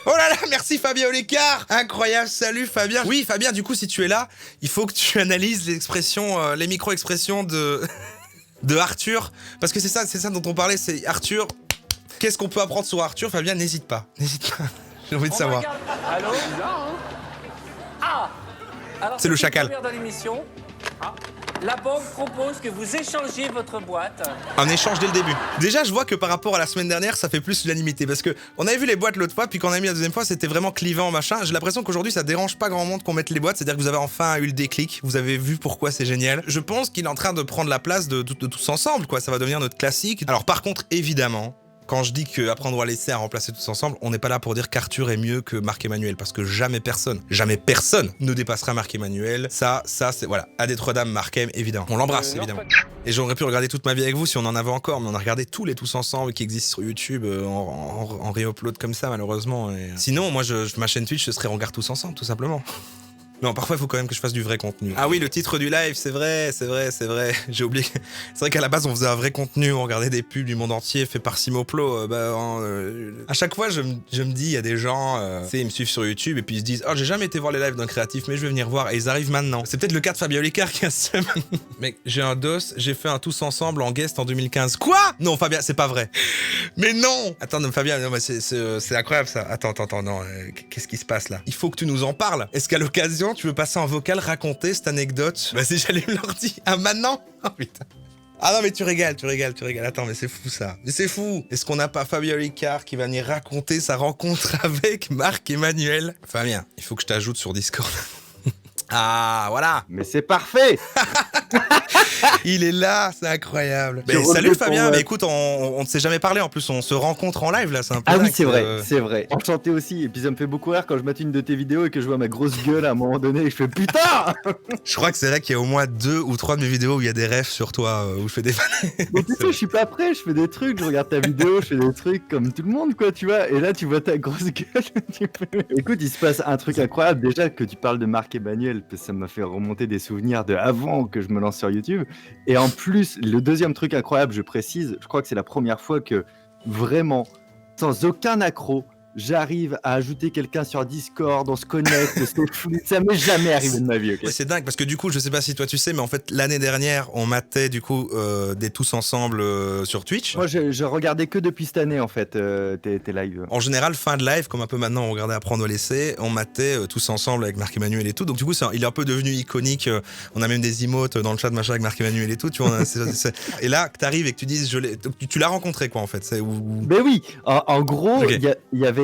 Oh là là, merci Fabien Olicard. Incroyable, salut Fabien. Oui Fabien, du coup si tu es là, il faut que tu analyses l'expression, les micro-expressions de Arthur, parce que c'est ça dont on parlait, c'est Arthur. Qu'est-ce qu'on peut apprendre sur Arthur? Fabien, n'hésite pas. J'ai envie de savoir. Allô? Ah! Alors, C'est le chacal. Dans l'émission, la banque propose que vous échangiez votre boîte. Un échange dès le début. Déjà, je vois que par rapport à la semaine dernière, ça fait plus l'unanimité. Parce que on avait vu les boîtes l'autre fois, puis quand on a mis la deuxième fois, c'était vraiment clivant, machin. J'ai l'impression qu'aujourd'hui, ça dérange pas grand monde qu'on mette les boîtes. C'est-à-dire que vous avez enfin eu le déclic. Vous avez vu pourquoi c'est génial. Je pense qu'il est en train de prendre la place de tous ensemble, quoi. Ça va devenir notre classique. Alors, par contre, évidemment, quand je dis que Apprendre à laisser à remplacer tous ensemble, on n'est pas là pour dire qu'Arthur est mieux que Marc-Emmanuel, parce que jamais personne ne dépassera Marc-Emmanuel. Ça, c'est voilà. À Notre-Dame, Marc-Em, évidemment. On l'embrasse, évidemment. Et j'aurais pu regarder toute ma vie avec vous si on en avait encore, mais on a regardé tous les Tous Ensemble qui existent sur YouTube en réupload comme ça, malheureusement. Et sinon, moi, ma chaîne Twitch, ce serait Regarde Tous Ensemble, tout simplement. Non, parfois il faut quand même que je fasse du vrai contenu. Ah oui, le titre du live, c'est vrai. J'ai oublié. C'est vrai qu'à la base, on faisait un vrai contenu, on regardait des pubs du monde entier fait par Simoplo. À chaque fois, je me dis, il y a des gens, tu sais, ils me suivent sur YouTube et puis ils se disent, oh, j'ai jamais été voir les lives d'un créatif, mais je vais venir voir. Et ils arrivent maintenant. C'est peut-être le cas de Fabien Olicard qui a ce. Mec, j'ai un dos, j'ai fait un Tous Ensemble en guest en 2015. Quoi? Non, Fabien, c'est pas vrai. Mais non! Attends, non, Fabien, non, c'est incroyable ça. Attends, non, qu'est-ce qui se passe là? Il faut que tu nous en parles. Est-ce qu'à l'occasion, tu veux passer en vocal, raconter cette anecdote? Vas-y, j'allume l'ordi. Ah, maintenant? Oh putain. Ah non, mais tu régales. Attends, mais c'est fou ça. Mais c'est fou. Est-ce qu'on n'a pas Fabien Olicard qui va venir raconter sa rencontre avec Marc-Emmanuel? Fabien, il faut que je t'ajoute sur Discord. Ah, voilà. Mais c'est parfait. Il est là, c'est incroyable. Mais salut Fabien, mais écoute, on ne s'est jamais parlé en plus, on se rencontre en live là, c'est un peu. Ah oui, c'est vrai. Enchanté aussi. Et puis ça me fait beaucoup rire quand je mate une de tes vidéos et que je vois ma grosse gueule à un moment donné et je fais putain. Je crois que c'est vrai qu'il y a au moins 2 ou 3 de mes vidéos où il y a des refs sur toi, où je fais des vannes. Mais tu sais, je suis pas prêt, je fais des trucs, je regarde ta vidéo, je fais des trucs comme tout le monde, quoi, tu vois. Et là, tu vois ta grosse gueule. Écoute, il se passe un truc incroyable. Déjà que tu parles de Marc-Emmanuel, ça m'a fait remonter des souvenirs de avant que je me lance sur YouTube. Et en plus, le deuxième truc incroyable, je précise, je crois que c'est la première fois que vraiment, sans aucun accroc, j'arrive à ajouter quelqu'un sur Discord, on se connecte, c'est fluide, ça m'est jamais arrivé de ma vie. Okay, ouais, c'est dingue parce que du coup, je sais pas si toi tu sais, mais en fait l'année dernière, on matait du coup des Tous Ensemble sur Twitch. Moi, je regardais que depuis cette année en fait tes lives. En général, fin de live, comme un peu maintenant, on regardait Apprendre à laisser, on matait Tous Ensemble avec Marc-Emmanuel et tout. Donc du coup, il est un peu devenu iconique. On a même des emotes dans le chat machin avec Marc-Emmanuel et tout. Tu vois, et là, que t'arrives et que tu dises, tu l'as rencontré quoi en fait. Ben oui. En gros,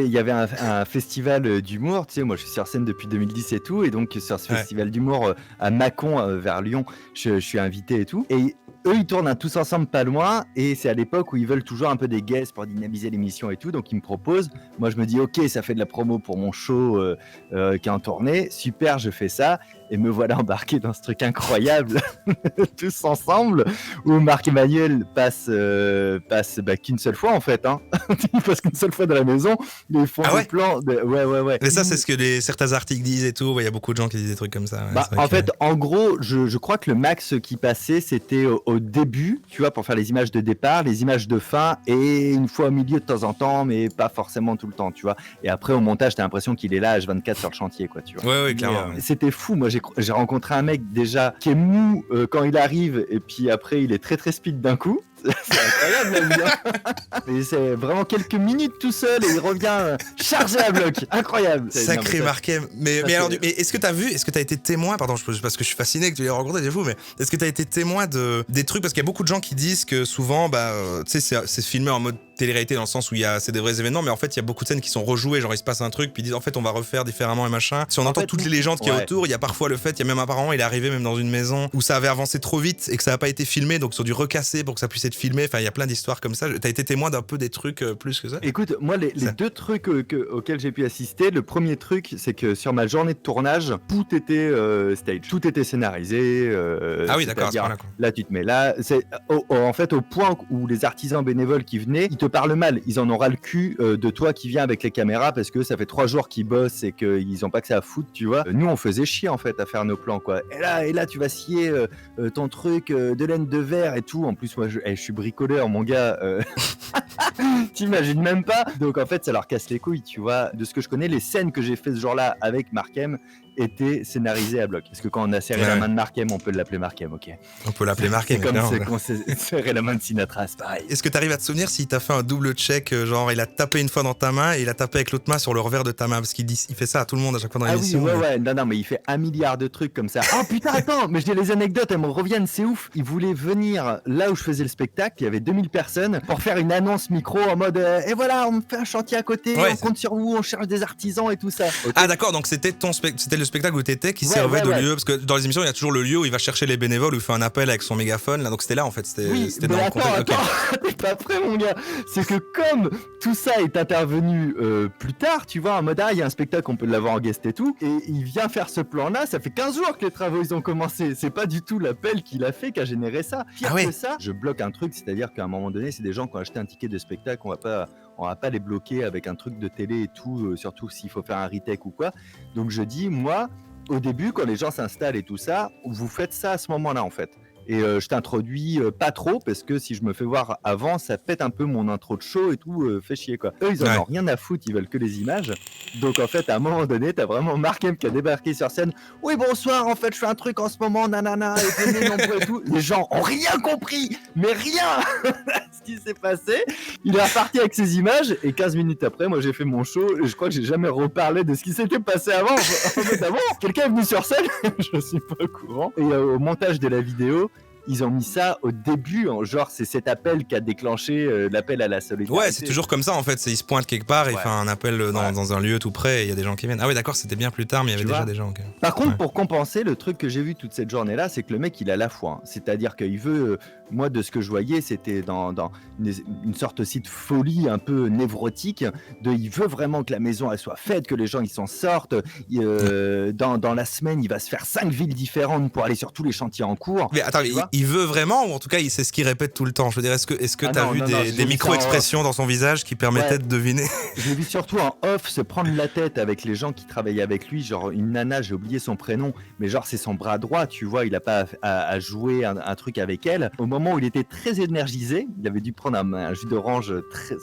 il y avait un festival d'humour, tu sais, moi je suis sur scène depuis 2010 et tout, et donc sur ce festival d'humour à Mâcon, vers Lyon, je suis invité et tout, et eux ils tournent un Tous Ensemble pas loin, et c'est à l'époque où ils veulent toujours un peu des guests pour dynamiser l'émission et tout, donc ils me proposent, moi je me dis ok, ça fait de la promo pour mon show qui est en tournée, super, je fais ça, et me voilà embarqué dans ce truc incroyable, Tous Ensemble, où Marc-Emmanuel passe qu'une seule fois en fait, hein. Il passe qu'une seule fois dans la maison, mais ils font des plans. Ouais. Mais ça, c'est ce que certains articles disent et tout. Il y a beaucoup de gens qui disent des trucs comme ça. Ouais, en fait, en gros, je crois que le max qui passait, c'était au début, tu vois, pour faire les images de départ, les images de fin, et une fois au milieu de temps en temps, mais pas forcément tout le temps, tu vois. Et après, au montage, t'as l'impression qu'il est là H24 sur le chantier, quoi, tu vois. Ouais, clairement. C'était fou. Moi, j'ai rencontré un mec déjà qui est mou quand il arrive, et puis après, il est très très speed d'un coup. C'est incroyable, mais c'est vraiment quelques minutes tout seul et il revient chargé à bloc. Incroyable. Sacré Marc-Em. Mais alors, est-ce que t'as été témoin, pardon, parce que je suis fasciné que tu l'aies rencontré, c'est fou, mais est-ce que t'as été témoin des trucs, parce qu'il y a beaucoup de gens qui disent que souvent, tu sais, c'est filmé en mode télé-réalité dans le sens où c'est des vrais événements, mais en fait, il y a beaucoup de scènes qui sont rejouées, genre il se passe un truc, puis ils disent en fait, on va refaire différemment et machin. Si on entend toutes les légendes qu'il y a autour, il y a parfois le fait, il y a même apparemment, il est arrivé même dans une maison où ça avait avancé trop vite et que ça n'a pas été filmé, donc ils ont dû recasser pour que ça puisse être filmé. Enfin, il y a plein d'histoires comme ça. T'as été témoin d'un peu des trucs plus que ça? Écoute, moi, les deux trucs auxquels j'ai pu assister, le premier truc, c'est que sur ma journée de tournage, tout était stage, tout était scénarisé. Ah oui, d'accord. Là, tu te mets là. C'est en fait au point où les artisans bénévoles qui venaient, ils te parlent mal. Ils en ont ras le cul de toi qui viens avec les caméras parce que ça fait 3 jours qu'ils bossent et qu'ils ont pas que ça à foutre, tu vois. Nous, on faisait chier en fait à faire nos plans, quoi. Et là, tu vas scier ton truc de laine de verre et tout. En plus, moi, je suis bricoleur, mon gars. T'imagines même pas. Donc en fait, ça leur casse les couilles, tu vois. De ce que je connais, les scènes que j'ai fait ce jour-là avec Mark M étaient scénarisées à bloc. Parce que quand on a serré la main de Mark M, on peut l'appeler Mark M, ok. On peut l'appeler Mark M. C'est comme quand on s'est serré la main de Sinatra, c'est pareil. Est-ce que t'arrives à te souvenir s'il t'a fait un double check, genre il a tapé une fois dans ta main et il a tapé avec l'autre main sur le revers de ta main, parce il fait ça à tout le monde à chaque fois dans l'émission. Ah oui, ouais, non, mais il fait 1 milliard de trucs comme ça. Oh putain, attends, mais j'ai les anecdotes, elles me reviennent, c'est ouf. Il voulait venir là où je faisais le spectacle, il y avait 2000 personnes, pour faire une annonce micro en mode et voilà, on fait un chantier à côté, on compte sur vous, on cherche des artisans et tout ça. Okay. Ah d'accord, donc c'était le spectacle où t'étais qui servait de lieu, parce que dans les émissions il y a toujours le lieu où il va chercher les bénévoles, où il fait un appel avec son mégaphone, là, donc c'était là en fait, c'était dans le contexte. Attends, t'es pas prêt mon gars. C'est que comme tout ça est intervenu plus tard, tu vois, en mode il y a un spectacle, on peut l'avoir en guest et tout, et il vient faire ce plan-là, ça fait 15 jours que les travaux ils ont commencé, c'est pas du tout l'appel qu'il a fait qui a généré ça. Pire que ça, je bloque un truc, c'est-à-dire qu'à un moment donné, c'est des gens qui ont acheté un ticket de spectacle, on va pas les bloquer avec un truc de télé et tout, surtout s'il faut faire un retake ou quoi. Donc je dis, moi, au début, quand les gens s'installent et tout ça, vous faites ça à ce moment-là en fait. Et je t'introduis pas trop, parce que si je me fais voir avant, ça pète un peu mon intro de show et tout, fait chier quoi. Eux, ils en ont rien à foutre, ils veulent que les images. Donc en fait, à un moment donné, t'as vraiment Mark M qui a débarqué sur scène. Oui, bonsoir, en fait, je fais un truc en ce moment, nanana, et venez nombreux et tout. Les gens ont rien compris, mais rien ce qui s'est passé. Il est reparti avec ses images, et 15 minutes après, moi j'ai fait mon show, et je crois que j'ai jamais reparlé de ce qui s'était passé avant. En fait, avant, quelqu'un est venu sur scène, je suis pas au courant. Et au montage de la vidéo, ils ont mis ça au début, genre c'est cet appel qui a déclenché l'appel à la solidarité. Ouais, c'est toujours comme ça en fait, il se pointe quelque part, il fait un appel dans un lieu tout près et il y a des gens qui viennent. Ah oui d'accord, c'était bien plus tard mais il y avait déjà des gens. Okay. Par contre, pour compenser, le truc que j'ai vu toute cette journée-là, c'est que le mec il a la foi. Hein. C'est-à-dire qu'il veut, moi de ce que je voyais, c'était dans une sorte aussi de folie un peu névrotique, il veut vraiment que la maison elle soit faite, que les gens ils s'en sortent. Dans la semaine, il va se faire 5 villes différentes pour aller sur tous les chantiers en cours. Mais attends, il veut vraiment, ou en tout cas c'est ce qu'il répète tout le temps. Je veux dire, est-ce que t'as vu des micro-expressions dans son visage qui permettaient de deviner? Je l'ai vu surtout en off se prendre la tête avec les gens qui travaillaient avec lui, genre une nana, j'ai oublié son prénom, mais genre c'est son bras droit, tu vois, il a pas à jouer un truc avec elle. Au moment où il était très énergisé, il avait dû prendre un jus d'orange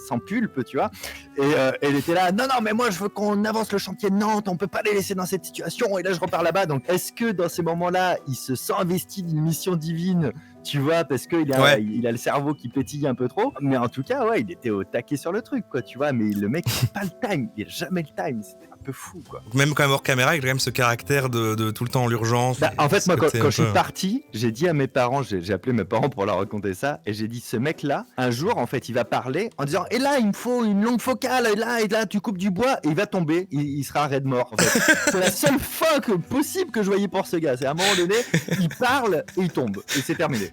sans pulpe, tu vois, et elle était là, non mais moi je veux qu'on avance le chantier de Nantes, on peut pas les laisser dans cette situation, et là je repars là-bas. Donc est-ce que dans ces moments-là, il se sent investi d'une mission divine, tu vois, parce qu'il il a le cerveau qui pétille un peu trop, mais en tout cas, il était au taquet sur le truc, quoi, tu vois, mais le mec, il n'a pas le time, il n'a jamais le time, c'était un peu fou, quoi. Même quand même hors caméra, il a quand même ce caractère de tout le temps en l'urgence. En fait, moi, quand je suis parti, j'ai dit à mes parents, j'ai appelé mes parents pour leur raconter ça, et j'ai dit, ce mec-là, un jour, en fait, il va parler en disant, et là, il me faut une longue focale, et là, tu coupes du bois, et il va tomber, il sera raide mort, en fait. C'est la seule fois possible que je voyais pour ce gars, c'est à un moment donné, il parle, et il tombe, et c'est terminé.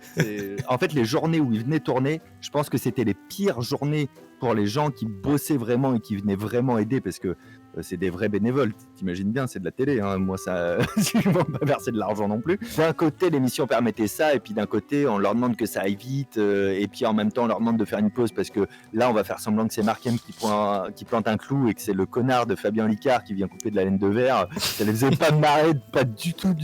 En fait, les journées où il venait tourner, je pense que c'était les pires journées pour les gens qui bossaient vraiment et qui venaient vraiment aider, parce que c'est des vrais bénévoles, t'imagines bien, c'est de la télé, hein. Moi ça, ils vont pas verser de l'argent non plus. D'un côté l'émission permettait ça, et puis d'un côté on leur demande que ça aille vite, et puis en même temps on leur demande de faire une pause, parce que là on va faire semblant que c'est Mark M qui plante un clou, et que c'est le connard de Fabien Licard qui vient couper de la laine de verre. Ça les faisait pas marrer, pas du tout.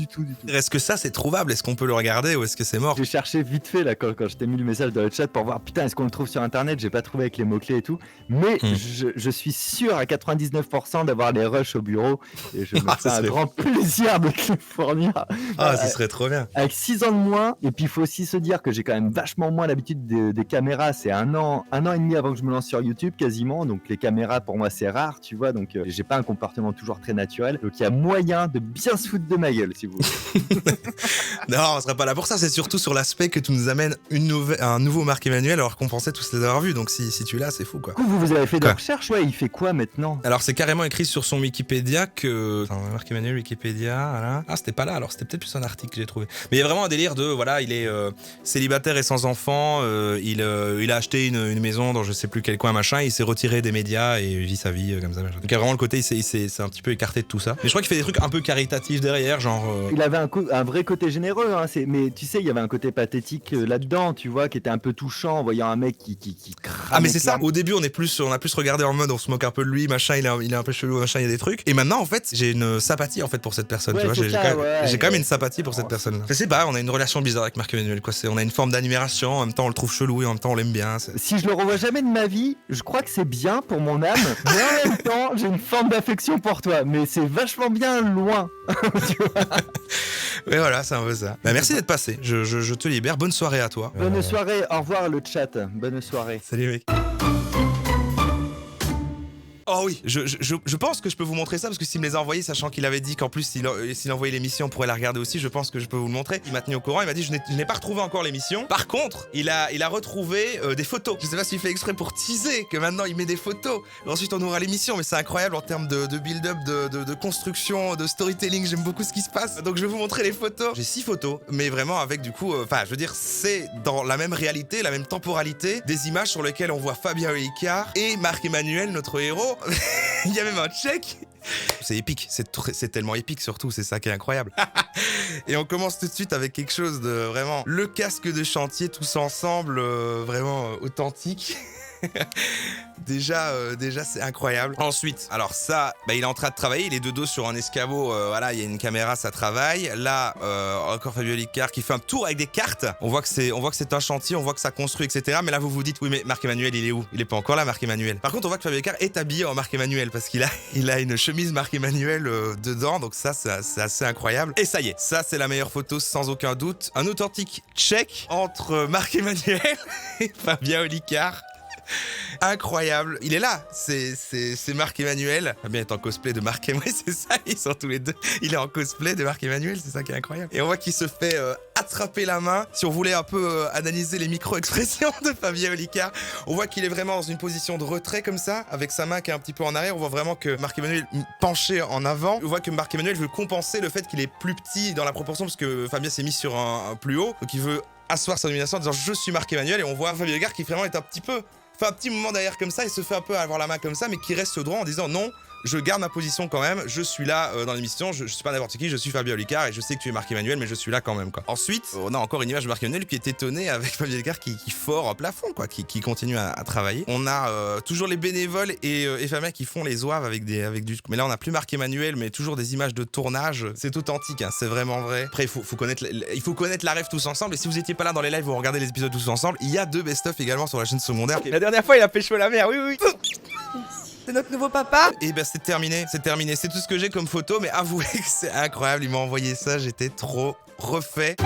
Est-ce que ça c'est trouvable? Est-ce qu'on peut le regarder, ou est-ce que c'est mort? J'ai cherché vite fait là quand je t'ai mis le message dans le chat pour voir, putain, est-ce qu'on le trouve sur internet? J'ai pas trouvé avec les mots-clés et tout, mais je suis sûr à 99% d'avoir les rushs au bureau, et je me fais un grand plaisir de te les fournir. Ce serait trop bien. Avec 6 ans de moins, et puis il faut aussi se dire que j'ai quand même vachement moins l'habitude des caméras. C'est un an et demi avant que je me lance sur YouTube quasiment, donc les caméras pour moi c'est rare, tu vois, donc j'ai pas un comportement toujours très naturel, donc il y a moyen de bien se foutre de ma gueule si vous voulez. Non, on serait pas là pour ça, c'est surtout sur l'aspect que tu nous amènes un nouveau Marc Emmanuel alors qu'on pensait tous les avoir vus, donc si tu l'as, c'est fou quoi. Vous avez fait des recherches, il fait quoi maintenant? Alors c'est carrément écrit sur son Wikipédia que... Marc Emmanuel Wikipédia, voilà. Ah c'était pas là, alors c'était peut-être plus un article que j'ai trouvé. Mais il y a vraiment un délire de, voilà, il est célibataire et sans enfant, il a acheté une maison dans je sais plus quel coin machin, il s'est retiré des médias et il vit sa vie comme ça. Donc il y a vraiment le côté, il s'est un petit peu écarté de tout ça. Mais je crois qu'il fait des trucs un peu caritatifs derrière, genre... Il avait un vrai côté généreux, hein, mais tu sais, il y avait un côté pathétique là-dedans, tu vois, qui était un peu touchant en voyant un mec qui crame. Ah mais c'est ça, au début on a plus regardé en mode on se moque un peu de lui, machin, il est un peu chelou, machin, il y a des trucs. Et maintenant, en fait, j'ai une sympathie en fait pour cette personne. Ouais, tu vois, c'est ça, j'ai quand même une ouais. sympathie pour cette personne. Je sais pas, on a une relation bizarre avec Marc-Emmanuel, quoi. On a une forme d'admiration, en même temps on le trouve chelou et en même temps on l'aime bien. Si je le revois jamais de ma vie, je crois que c'est bien pour mon âme, mais en même temps, j'ai une forme d'affection pour toi. Mais c'est vachement bien loin. Tu vois. Ouais, voilà, c'est un peu ça. Bah, merci d'être passé. Je te libère. Bonne soirée à toi. Bonne soirée, au revoir le chat. Bonne soirée. Salut mec. Oh oui, je pense que je peux vous montrer ça parce que s'il me les a envoyés, sachant qu'il avait dit qu'en plus s'il envoyait l'émission, on pourrait la regarder aussi, je pense que je peux vous le montrer. Il m'a tenu au courant, il m'a dit je n'ai pas retrouvé encore l'émission. Par contre, il a retrouvé des photos. Je sais pas s'il fait exprès pour teaser que maintenant il met des photos. Ensuite on aura l'émission, mais c'est incroyable en termes de build-up, de construction, de storytelling. J'aime beaucoup ce qui se passe. Donc je vais vous montrer les photos. J'ai 6 photos, mais vraiment avec du coup, enfin je veux dire, c'est dans la même réalité, la même temporalité, des images sur lesquelles on voit Fabien Olicard et Marc-Emmanuel, notre héros. Il y a même un check. C'est épique, c'est tellement épique surtout, c'est ça qui est incroyable. Et on commence tout de suite avec quelque chose de vraiment le casque de chantier tous ensemble, vraiment authentique. Déjà c'est incroyable. Ensuite, alors ça, bah, il est en train de travailler, il est de dos sur un escabeau, voilà, il y a une caméra, ça travaille. Là, encore Fabien Olicard qui fait un tour avec des cartes. On voit que c'est un chantier, on voit que ça construit, etc. Mais là, vous vous dites, oui, mais Marc-Emmanuel, il est où? Il est pas encore là, Marc-Emmanuel. Par contre, on voit que Fabien Olicard est habillé en Marc-Emmanuel parce qu'il a une chemise Marc-Emmanuel dedans, donc ça, c'est assez incroyable. Et ça y est, ça, c'est la meilleure photo sans aucun doute. Un authentique check entre Marc-Emmanuel et Fabien Olicard. Incroyable, il est là, c'est Marc-Emmanuel. Fabien est en cosplay de Marc-Emmanuel, c'est ça, ils sont tous les deux. Il est en cosplay de Marc-Emmanuel, c'est ça qui est incroyable. Et on voit qu'il se fait attraper la main. Si on voulait un peu analyser les micro-expressions de Fabien Olicard, on voit qu'il est vraiment dans une position de retrait comme ça, avec sa main qui est un petit peu en arrière. On voit vraiment que Marc-Emmanuel penché en avant. On voit que Marc-Emmanuel veut compenser le fait qu'il est plus petit dans la proportion, parce que Fabien s'est mis sur un plus haut, donc il veut asseoir sa domination en disant je suis Marc-Emmanuel, et on voit Fabien Olicard qui vraiment est un petit peu, fait un petit mouvement derrière comme ça, il se fait un peu avoir la main comme ça, mais qui reste droit en disant non, je garde ma position quand même, je suis là dans l'émission, je suis pas n'importe qui, je suis Fabien Olicard et je sais que tu es Marc-Emmanuel, mais je suis là quand même, quoi. Ensuite, on a encore une image de Marc-Emmanuel qui est étonné avec Fabien Olicard qui fore au plafond, quoi, qui continue à travailler. On a toujours les bénévoles et Fabien qui font les oeuvres avec du... Mais là, on a plus Marc-Emmanuel, mais toujours des images de tournage. C'est authentique, hein, c'est vraiment vrai. Après, il faut connaître la rêve tous ensemble, et si vous étiez pas là dans les lives, vous regardez les épisodes tous ensemble, il y a 2 best-of également sur la chaîne secondaire. La dernière fois, il a pécho la mère, oui. C'est notre nouveau papa. Et ben c'est terminé, c'est tout ce que j'ai comme photo, mais avouez que c'est incroyable, il m'a envoyé ça, j'étais trop refait.